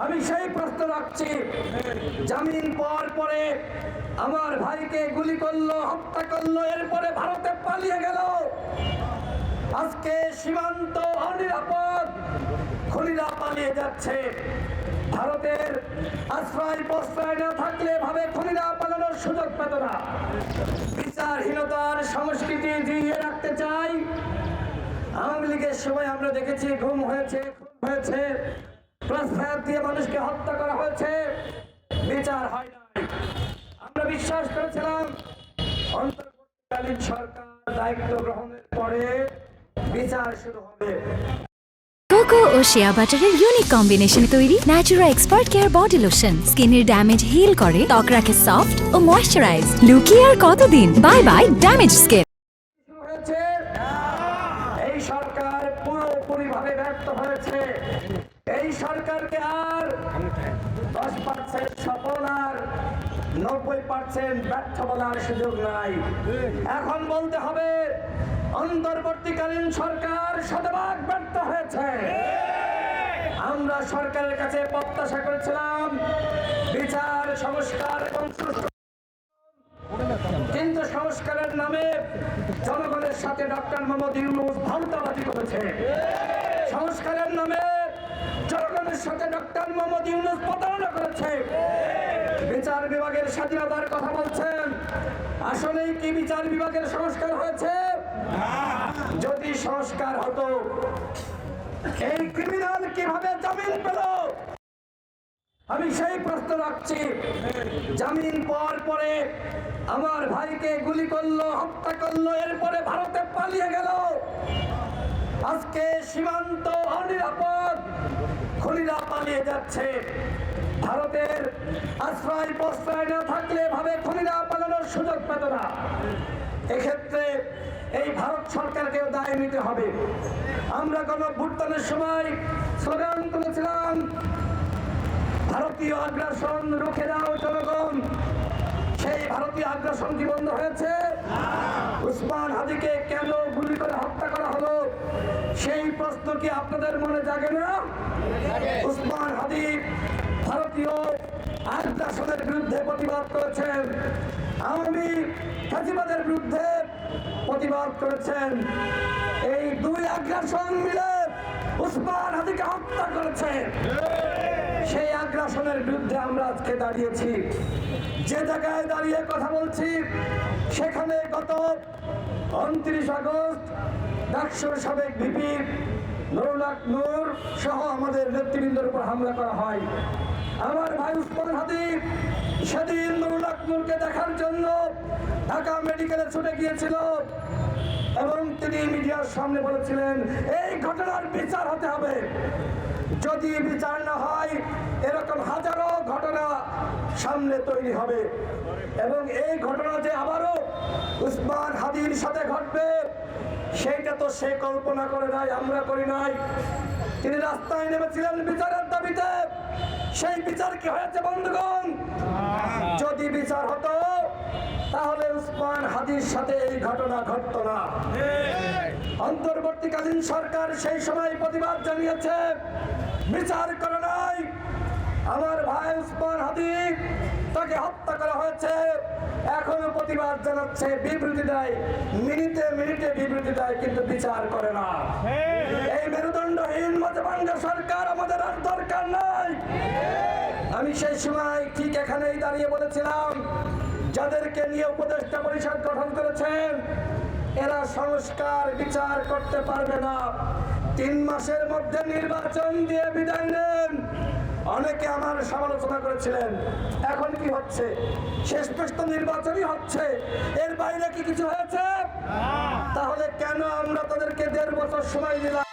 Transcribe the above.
আমি সেই প্রশ্ন রাখছি, জামিন পাওয়ার পরে আমার ভাইকে গুলি করলো, হত্যা করলো, এরপরে ভারতে পালিয়ে গেল। আজকে সীমান্ত অনিরাপদ, খুনিরা পালিয়ে যাচ্ছে। ভারতের আশ্রয় প্রশ্রয় না থাকলে ভাবে খুনিরা পালানোর সুযোগ পেত না। বিচারহীনতার সংস্কৃতি জিইয়ে রাখতে চাই। আওয়ামী লীগের সময় আমরা দেখেছি খুন হয়েছে, ক্রসফায়ার দিয়ে মানুষকে হত্যা করা হয়েছে, বিচার হয় নাই। আমরা বিশ্বাস করেছিলাম অন্তর্বর্তীকালীন সরকার দায়িত্ব গ্রহণের পরে বিচার শুরু হবে। কোকো ও শিয়া বাটারের ইউনিক কম্বিনেশনে তৈরি Natura expert care body lotion স্কিনের ড্যামেজ হিল করে, ত্বক রাখে সফট ও ময়শ্চারাইজ। লুকিয়ে আর কতদিন, বাই বাই ড্যামেজ স্কিন। এই সরকার পুরোপুরিভাবে ব্যর্থ হয়েছে। এই সরকারকে আর 10% সফল আর 90% ব্যর্থ বলার সুযোগ নাই। এখন বলতে হবে অন্তর্বর্তীকালীন সরকার শতভাগ ব্যর্থ হয়েছে। আমরা সরকারের কাছে প্রত্যাশা করেছিলাম বিচার, সংস্কার এবং কিন্তু সংস্কারের নামে জনগণের সাথে ডক্টর মোহাম্মদ ইউনূস ভাউতাবাজি করেছে। সংস্কারের নামে জনগণের সাথে ডক্টর মোহাম্মদ ইউনূস প্রতারণা করেছে। বিচার বিভাগের স্বাধীনতার কথা বলছেন, আসলেই কি বিচার বিভাগের সংস্কার হয়েছে? যদি সংস্কার হতো, এই ক্রিমিনাল কিভাবে জামিন পেল? আমি সেই প্রশ্ন রাখছি, জামিন পাওয়ার পরে আমার ভাইকে গুলি করলো, হত্যা করলো, এরপরে ভারতে পালিয়ে গেল। আজকে সীমান্ত অনিরাপদ, খুনিরা পালিয়ে যাচ্ছে। ভারতের আশ্রয় প্রশ্রয় না থাকলে ভাবে খুনিরা পালানোর সুযোগ পেত না। এক্ষেত্রে এই ভারত সরকারকেও দায় নিতে হবে। আমরা গণঅভ্যুত্থানের সময় স্লোগান তুলেছিলাম, ভারতীয় আগ্রাসন রুখে দাও জনগণ। সেই ভারতীয় আগ্রাসন কি বন্ধ হয়েছে? উসমান হাদিকে কেন গুলি করে হত্যা করা হলো, সেই প্রশ্ন কি আপনাদের মনে জাগে না? উসমান হাদি ভারতীয় আগ্রাসনের বিরুদ্ধে প্রতিবাদ করেছেন, আওয়ামী ফ্যাসিবাদের বিরুদ্ধে প্রতিবাদ করেছেন। এই দুই আগ্রাসন মিলে উসমান হাদিকে হত্যা করেছে। সেই আগ্রাসনের বিরুদ্ধে আমরা আজকে দাঁড়িয়েছি। যে জায়গায় দাঁড়িয়ে কথা বলছি, সেখানে গত 29 আগস্ট ডাকসুর সাবেক ভিপি নুরুল হক নূর সহ আমাদের নেতৃবৃন্দের উপর হামলা করা হয়। আমার ভাই উসমান হাদি সেদিন নুরুল হক নূরকে দেখার জন্য ঢাকা মেডিকেলে ছুটে গিয়েছিল এবং তিনি মিডিয়ার সামনে বলেছিলেন, এই ঘটনার বিচার হতে হবে। যদি বিচার না হয় এরকম হাজারো ঘটনা সামনে তৈরি হবে এবং এই ঘটনা যে আবারও উসমান হাদির সাথে ঘটবে, সেইটা তো সে কল্পনা করে নাই, আমরা করি নাই। তিনি রাস্তায় নেমেছিলেন বিচারের দাবিতে। সেই বিচার কি হয়েছে বন্ধুগণ? যদি বিচার হতো তাহলে উসমান হাদির সাথে এই ঘটনা ঘটত না। অন্তর্বর্তীকালীন সরকার সেই সময় প্রতিবাদ জানিয়েছে, বিচার করে নাই। আমার ভাই উসমান হাদি, তাকে হত্যা করা হয়েছে, এখনো প্রতিবাদ জানাচ্ছে, বিবৃতি দেয়, মিনিটে মিনিটে বিবৃতি দেয়, কিন্তু বিচার করে না। এই মেরুদণ্ডহীন মধ্যবাঙ্গা সরকার আমাদের আর দরকার নাই। আমি সেই সময় ঠিক এখানেই দাঁড়িয়ে বলেছিলাম, যাদেরকে নিয়ে উপদেষ্টা পরিষদ গঠন করেছেন, এরা সংস্কার বিচার করতে পারবে না। 3 মাসের মধ্যে নির্বাচন দিয়ে বিদায় নেন। অনেকে আমার সমালোচনা করেছিলেন, এখন কি হচ্ছে? শেষ পর্যন্ত নির্বাচনই হচ্ছে, এর বাইরে কি কিছু হয়েছে? তাহলে কেন আমরা তাদেরকে 1.5 বছর সময় দিলাম?